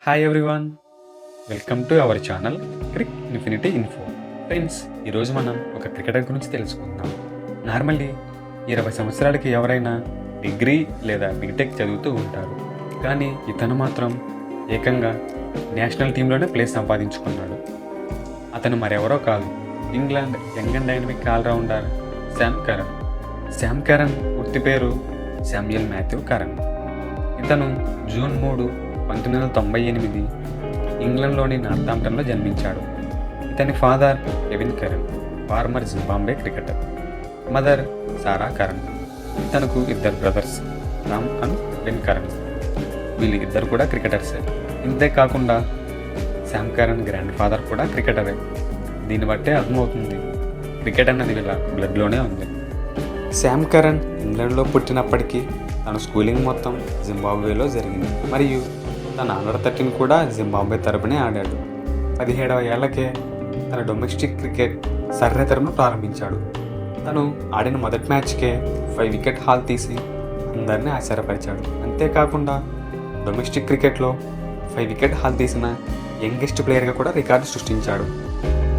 Hi everyone, welcome to our channel Crick infinity info. Friends, ఈరోజు మనం ఒక cricketer గురించి తెలుసుకుందాం. నార్మల్లీ 20 సంవత్సరాలకి ఎవరైనా డిగ్రీ లేదా బీటెక్ చదువుతూ ఉంటారు. కానీ ఇతను మాత్రం ఏకంగా నేషనల్ టీంలోనే ప్లేస్ సంపాదించుకున్నాడు. అతను మరెవరో కాదు, England young and dynamic allrounder Sam Curran. Sam Curran పూర్తి పేరు శామ్యుయల్ మాథ్యూ కరన్. ఇతను జూన్ 3, 1998 ఇంగ్లండ్లోని నార్థాంప్టన్లో జన్మించాడు. ఇతని father Kevin Curran, former Zimbabwe cricketer. Mother Sarah Curran. ఇతనుకు 2 బ్రదర్స్, రామ్ అండ్ బెన్ కరన్. వీళ్ళు ఇద్దరు కూడా క్రికెటర్సే. ఇంతే కాకుండా శామ్ కరన్ గ్రాండ్ ఫాదర్ కూడా క్రికెటరే. దీన్ని బట్టే అర్థమవుతుంది, క్రికెట్ అన్నది వీళ్ళ బ్లడ్లోనే ఉంది. శామ్ కరన్ ఇంగ్లాండ్లో పుట్టినప్పటికీ తన స్కూలింగ్ మొత్తం జింబాబ్వేలో జరిగింది. మరియు తన అండర్ 13 కూడా జింబాబ్వే తరపునే ఆడాడు. 17వ ఏళ్లకే తన డొమెస్టిక్ క్రికెట్ సర్రే తరపున ప్రారంభించాడు. తను ఆడిన మొదటి మ్యాచ్కే 5 వికెట్ హాల్ తీసి అందరినీ ఆశ్చర్యపరిచాడు. అంతేకాకుండా డొమెస్టిక్ క్రికెట్లో 5 వికెట్ హాల్ తీసిన యంగెస్ట్ ప్లేయర్గా కూడా రికార్డు సృష్టించాడు.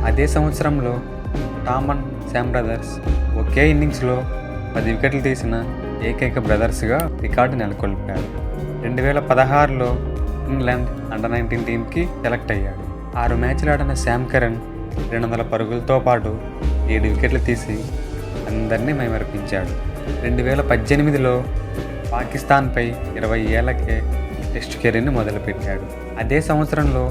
అదే సంవత్సరంలో టామ్ అండ్ శామ్ బ్రదర్స్ ఒకే ఇన్నింగ్స్లో 10 వికెట్లు తీసిన ఏకైక బ్రదర్స్గా రికార్డు నెలకొల్పారు. 2016లో ఇంగ్లాండ్ అండర్ 19 టీంకి సెలెక్ట్ అయ్యాడు. 6 మ్యాచ్లు ఆడిన శామ్ కరన్ 200 పరుగులతో పాటు 7 వికెట్లు తీసి అందరినీ మైమరిపించాడు. 2018లో పాకిస్తాన్పై 20 ఏళ్లకే టెస్ట్ కెరీర్ని మొదలుపెట్టాడు. అదే సంవత్సరంలో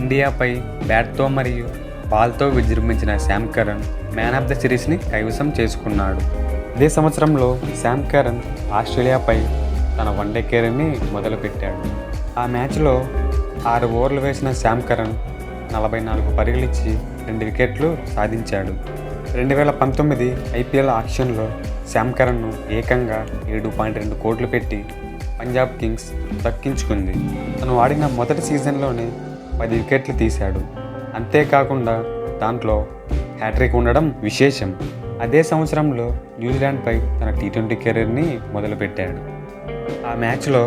ఇండియాపై బ్యాట్తో మరియు బాల్తో విజృంభించిన Sam Curran man of the సిరీస్ని కైవసం చేసుకున్నాడు. అదే సంవత్సరంలో శామ్ కరన్ ఆస్ట్రేలియాపై తన వన్డే కెరీర్ని మొదలుపెట్టాడు. ఆ మ్యాచ్లో 6 ఓవర్లు వేసిన శామ్ కరన్ 44 పరుగులిచ్చి 2 వికెట్లు సాధించాడు. 2019 ఐపీఎల్ ఆక్షన్లో శామ్ కరన్ను ఏకంగా 7.2 కోట్లు పెట్టి పంజాబ్ కింగ్స్ దక్కించుకుంది. తను ఆడిన మొదటి సీజన్లోనే 10 వికెట్లు తీశాడు. అంతేకాకుండా దాంట్లో హ్యాట్రిక్ ఉండడం విశేషం. అదే సంవత్సరంలో న్యూజిలాండ్పై తన T20 కెరీర్ని మొదలుపెట్టాడు. ఆ మ్యాచ్లో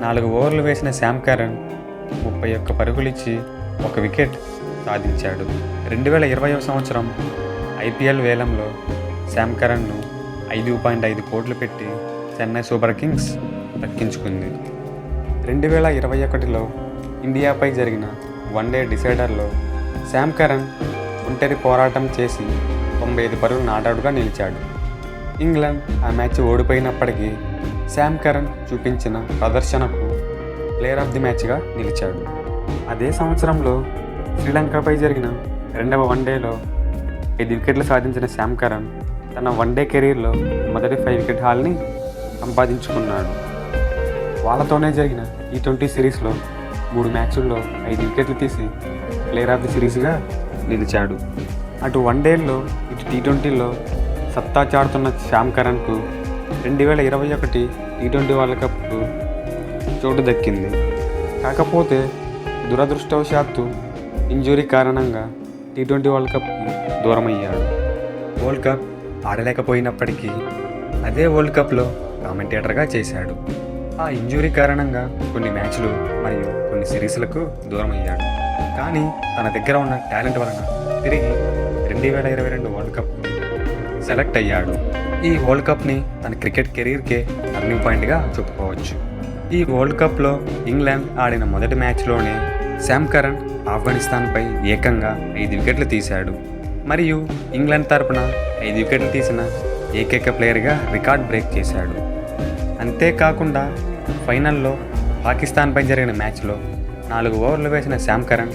4 ఓవర్లు వేసిన శామ్ కరన్ 31 పరుగులిచ్చి 1 వికెట్ సాధించాడు. 2020వ సంవత్సరం ఐపీఎల్ వేలంలో శామ్ కరన్ను 5.5 కోట్లు పెట్టి చెన్నై సూపర్ కింగ్స్ దక్కించుకుంది. 2021లో ఇండియాపై జరిగిన వన్డే డిసైడర్లో శామ్ కరన్ ఒంటరి పోరాటం చేసి 95 పరుగులు నాటౌట్గా నిలిచాడు. ఇంగ్లాండ్ ఆ మ్యాచ్ ఓడిపోయినప్పటికీ శామ్ కరన్ చూపించిన ప్రదర్శనకు ప్లేయర్ ఆఫ్ ది మ్యాచ్గా నిలిచాడు. అదే సంవత్సరంలో శ్రీలంకపై జరిగిన 2వ వన్డేలో 5 వికెట్లు సాధించిన శామ్ కరన్ తన వన్డే కెరీర్లో మొదటి 5 వికెట్ హాల్ని సంపాదించుకున్నాడు. వాళ్ళతోనే జరిగిన T20 సిరీస్లో 3 మ్యాచ్ల్లో 5 వికెట్లు తీసి ప్లేయర్ ఆఫ్ ది సిరీస్గా నిలిచాడు. అటు వన్డేల్లో ఇటు T20లో సత్తా చాటుతున్న శామ్ కరన్కు 2021 T20 వరల్డ్ కప్కు చోటు దక్కింది. కాకపోతే దురదృష్టవశాత్తు ఇంజురీ కారణంగా T20 వరల్డ్ కప్కి దూరమయ్యాడు. వరల్డ్ కప్ ఆడలేకపోయినప్పటికీ అదే వరల్డ్ కప్లో కామెంటేటర్గా చేశాడు. ఆ ఇంజురీ కారణంగా కొన్ని మ్యాచ్లు మరియు కొన్ని సిరీస్లకు దూరమయ్యాడు. కానీ తన దగ్గర ఉన్న టాలెంట్ వలన తిరిగి 2022 వరల్డ్ కప్ సెలెక్ట్ అయ్యాడు. ఈ వరల్డ్ కప్ని తన క్రికెట్ కెరీర్కే టర్నింగ్ పాయింట్గా చెప్పుకోవచ్చు. ఈ వరల్డ్ కప్లో ఇంగ్లాండ్ ఆడిన మొదటి మ్యాచ్లోనే శామ్ కరన్ ఆఫ్ఘనిస్తాన్పై ఏకంగా 5 వికెట్లు తీశాడు. మరియు ఇంగ్లాండ్ తరపున 5 వికెట్లు తీసిన ఏకైక ప్లేయర్గా రికార్డ్ బ్రేక్ చేశాడు. అంతేకాకుండా ఫైనల్లో పాకిస్తాన్పై జరిగిన మ్యాచ్లో 4 ఓవర్లు వేసిన శామ్ కరన్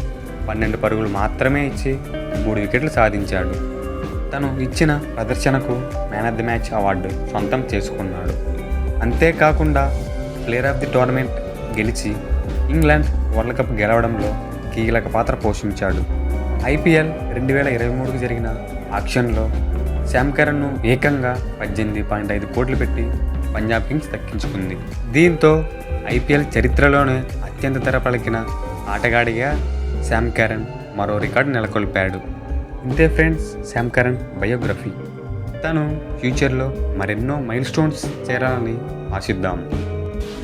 12 పరుగులు మాత్రమే ఇచ్చి 3 వికెట్లు సాధించాడు. తను ఇచ్చిన ప్రదర్శనకు man of the match award సొంతం చేసుకున్నాడు. అంతేకాకుండా ప్లేయర్ ఆఫ్ ది టోర్నమెంట్ గెలిచి ఇంగ్లాండ్ వరల్డ్ కప్ గెలవడంలో కీలక పాత్ర పోషించాడు. ఐపీఎల్ 2023కి జరిగిన ఆక్షన్లో శామ్ కరన్ను ఏకంగా 18.5 కోట్లు పెట్టి పంజాబ్ కింగ్స్ దక్కించుకుంది. దీంతో ఐపీఎల్ చరిత్రలోనే అత్యంత ధర పలికిన ఆటగాడిగా శామ్ కరన్ మరో రికార్డు నెలకొల్పాడు. ఇంతే ఫ్రెండ్స్, శామ్ కరన్ బయోగ్రఫీ. తను ఫ్యూచర్లో మరెన్నో మైల్ స్టోన్స్ చేరాలని ఆశిద్దాం.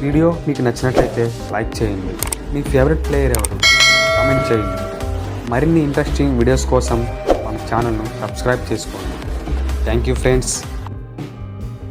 వీడియో మీకు నచ్చినట్లయితే లైక్ చేయండి. మీ ఫేవరెట్ ప్లేయర్ ఎవరు కామెంట్ చేయండి. మరిన్ని ఇంట్రెస్టింగ్ వీడియోస్ కోసం మన ఛానల్ను సబ్స్క్రైబ్ చేసుకోండి. Thank you friends.